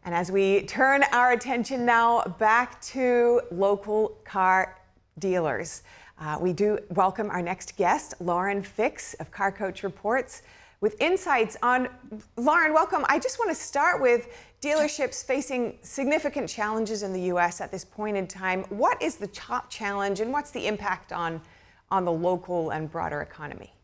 And as we turn our attention now back to local car dealers, we do welcome our next guest, Lauren Fix of Car Coach Reports, with insights on. Lauren, welcome. I just want to start with dealerships facing significant challenges in the U.S. at this point in time. What is the top challenge and what's the impact on the local and broader economy?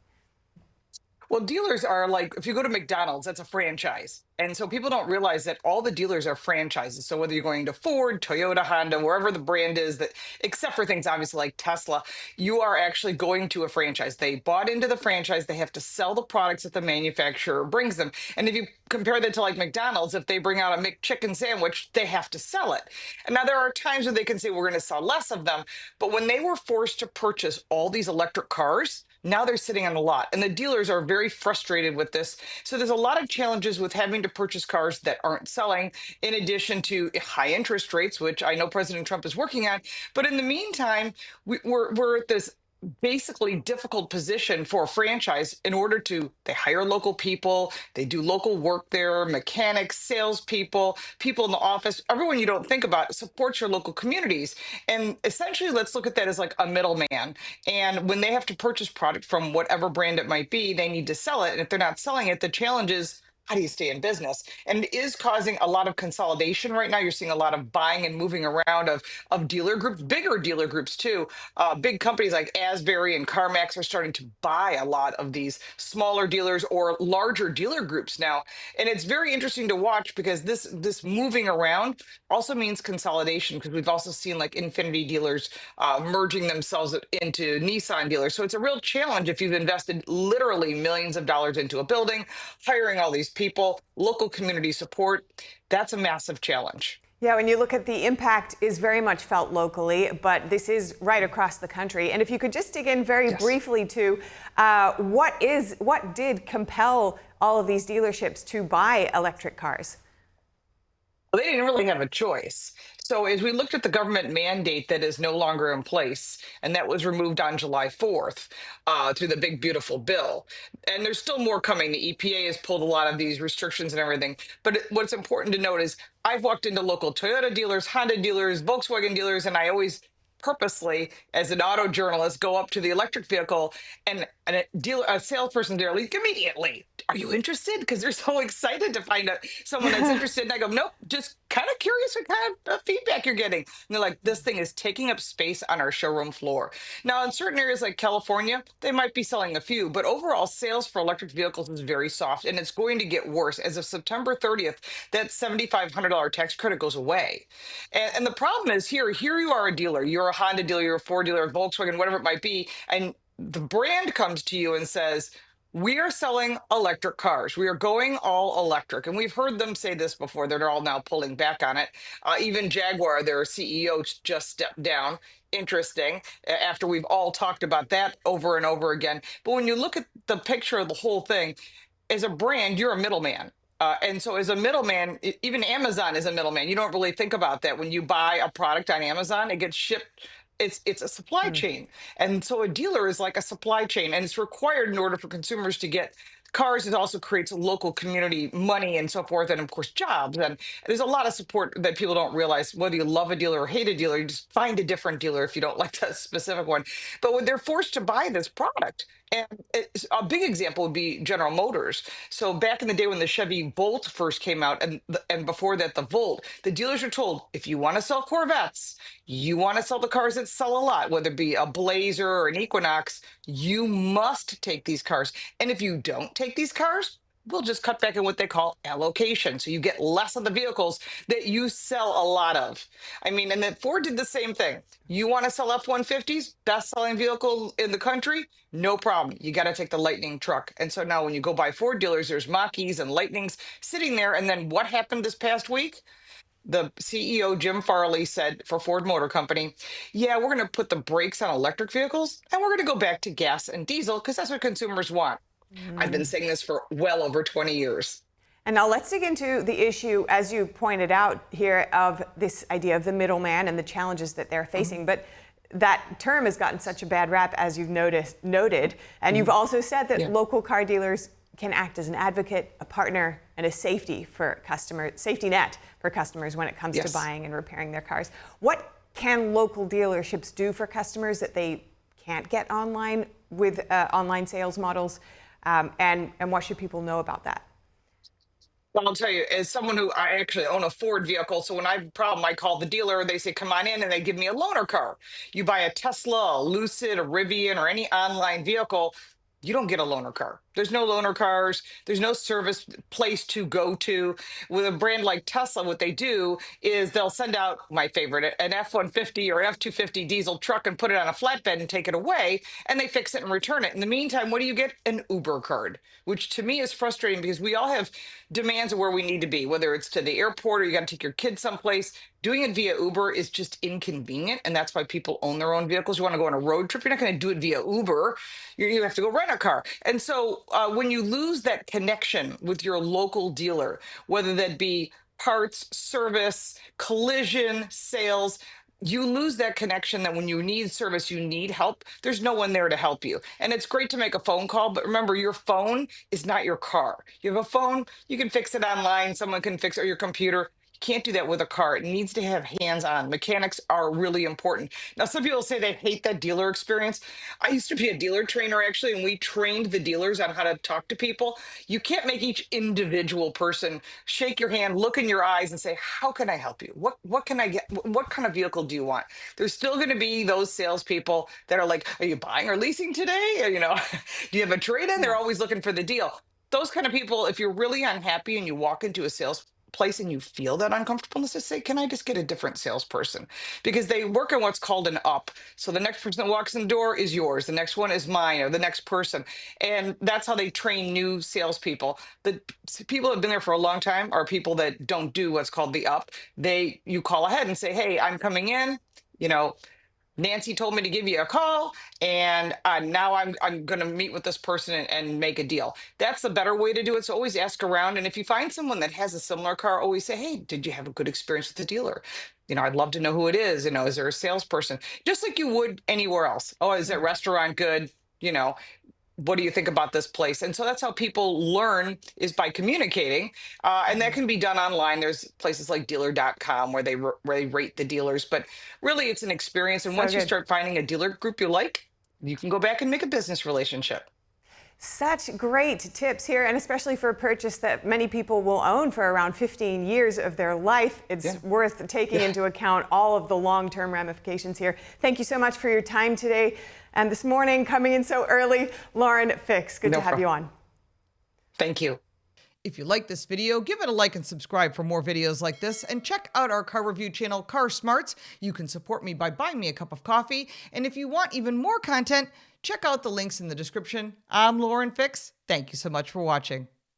Well, dealers are like, if you go to McDonald's, that's a franchise. And so people don't realize that all the dealers are franchises. So whether you're going to Ford, Toyota, Honda, wherever the brand is, that except for things obviously like Tesla, you are actually going to a franchise. They bought into the franchise. They have to sell the products that the manufacturer brings them. And if you compare that to like McDonald's, if they bring out a McChicken sandwich, they have to sell it. And now there are times when they can say we're going to sell less of them. But when they were forced to purchase all these electric cars, now they're sitting on a lot, and the dealers are very frustrated with this. So there's a lot of challenges with having to purchase cars that aren't selling, in addition to high interest rates, which I know President Trump is working on. But in the meantime, we're at this basically difficult position for a franchise in order to, they hire local people, they do local work there, mechanics, salespeople, people in the office, everyone you don't think about supports your local communities. And essentially, let's look at that as like a middleman. And when they have to purchase product from whatever brand it might be, they need to sell it. And if they're not selling it, the challenge is, how do you stay in business? And it is causing a lot of consolidation right now. You're seeing a lot of buying and moving around of dealer groups, bigger dealer groups too. Big companies like Asbury and CarMax are starting to buy a lot of these smaller dealers or larger dealer groups now. And it's very interesting to watch because this moving around also means consolidation, because we've also seen like Infinity dealers merging themselves into Nissan dealers. So it's a real challenge if you've invested literally millions of dollars into a building, hiring all these people, local community support. That's a massive challenge. Yeah, when you look at the impact is very much felt locally, but this is right across the country. And if you could just dig in very briefly to what did compel all of these dealerships to buy electric cars? Well, they didn't really have a choice. So as we looked at the government mandate that is no longer in place, and that was removed on July 4th through the big, beautiful bill, and there's still more coming. The EPA has pulled a lot of these restrictions and everything. But what's important to note is I've walked into local Toyota dealers, Honda dealers, Volkswagen dealers, and I always purposely, as an auto journalist, go up to the electric vehicle and a salesperson there like immediately, are you interested? Because they're so excited to find someone that's interested. And I go, nope, just kind of curious what kind of feedback you're getting. And they're like, this thing is taking up space on our showroom floor. Now, in certain areas like California, they might be selling a few, but overall sales for electric vehicles is very soft, and it's going to get worse. As of September 30th, that $7,500 tax credit goes away. And the problem is here you are a dealer, you're a Honda dealer, you're a Ford dealer, Volkswagen, whatever it might be, and the brand comes to you and says, we are selling electric cars. We are going all electric. And we've heard them say this before. They're all now pulling back on it. Even Jaguar, their CEO, just stepped down. Interesting, after we've all talked about that over and over again. But when you look at the picture of the whole thing, as a brand, you're a middleman. And so as a middleman, even Amazon is a middleman. You don't really think about that. When you buy a product on Amazon, it gets shipped. It's a supply chain. And so a dealer is like a supply chain, and it's required in order for consumers to get cars. It also creates local community money and so forth, and of course jobs. And there's a lot of support that people don't realize. Whether you love a dealer or hate a dealer, you just find a different dealer if you don't like that specific one. But when they're forced to buy this product, and a big example would be General Motors. So back in the day when the Chevy Bolt first came out, and before that the Volt, the dealers are told, if you want to sell Corvettes, you want to sell the cars that sell a lot, whether it be a Blazer or an Equinox, you must take these cars. And if you don't take these cars, we'll just cut back on what they call allocation. So you get less of the vehicles that you sell a lot of. I mean, and then Ford did the same thing. You want to sell F-150s, best-selling vehicle in the country? No problem. You got to take the Lightning truck. And so now when you go by Ford dealers, there's Mach-E's and Lightnings sitting there. And then what happened this past week? The CEO, Jim Farley, said for Ford Motor Company, yeah, we're going to put the brakes on electric vehicles, and we're going to go back to gas and diesel because that's what consumers want. I've been saying this for well over 20 years. And now let's dig into the issue, as you pointed out here, of this idea of the middleman and the challenges that they're facing. But that term has gotten such a bad rap, as you've noted. And you've also said that local car dealers can act as an advocate, a partner, and a safety net for customers when it comes to Yes. buying and repairing their cars. What can local dealerships do for customers that they can't get online with online sales models? And what should people know about that? Well, I'll tell you, as someone who I actually own a Ford vehicle, so when I have a problem, I call the dealer. They say, "Come on in," and they give me a loaner car. You buy a Tesla, a Lucid, a Rivian, or any online vehicle, you don't get a loaner car. There's no loaner cars. There's no service place to go to. With a brand like Tesla, what they do is they'll send out my favorite, an F-150 or F-250 diesel truck and put it on a flatbed and take it away, and they fix it and return it. In the meantime, what do you get? An Uber card, which to me is frustrating because we all have demands of where we need to be, whether it's to the airport or you got to take your kids someplace. Doing it via Uber is just inconvenient, and that's why people own their own vehicles. You want to go on a road trip, you're not going to do it via Uber. You have to go rent a car. And so when you lose that connection with your local dealer, whether that be parts, service, collision, sales, you lose that connection that when you need service, you need help, there's no one there to help you. And it's great to make a phone call, but remember, your phone is not your car. You have a phone, you can fix it online, someone can fix it, or your computer. You can't do that with a car. It needs to have hands on. Mechanics are really important. Now, some people say they hate that dealer experience. I used to be a dealer trainer actually, and we trained the dealers on how to talk to people. You can't make each individual person shake your hand, look in your eyes, and say, "How can I help you? What can I get? What kind of vehicle do you want?" There's still going to be those salespeople that are like, "Are you buying or leasing today? Or, do you have a trade-in?" They're Yeah. always looking for the deal. Those kind of people, if you're really unhappy and you walk into a sales place and you feel that uncomfortableness, just say, "Can I just get a different salesperson?" Because they work on what's called an up. So the next person that walks in the door is yours, the next one is mine, or the next person. And that's how they train new salespeople. The people that have been there for a long time are people that don't do what's called the up. You call ahead and say, "Hey, I'm coming in. You know, Nancy told me to give you a call, and now I'm going to meet with this person and make a deal." That's the better way to do it. So always ask around, and if you find someone that has a similar car, always say, "Hey, did you have a good experience with the dealer? I'd love to know who it is. Is there a salesperson?" Just like you would anywhere else. "Oh, is that Yeah. restaurant good? You know, what do you think about this place?" And so that's how people learn, is by communicating. And that Mhm. can be done online. There's places like dealer.com where where they rate the dealers, but really it's an experience. And So once you good. start finding a dealer group you like, you can go back and make a business relationship. Such great tips here, and especially for a purchase that many people will own for around 15 years of their life. Yeah. It's worth taking Yeah. into account all of the long-term ramifications here. Thank you so much for your time today and this morning, coming in so early. Lauren Fix, good to No have you problem. on. Thank you. If you like this video, give it a like and subscribe for more videos like this, and check out our car review channel, Car Smarts. You can support me by buying me a cup of coffee, and if you want even more content, check out the links in the description. I'm Lauren Fix. Thank you so much for watching.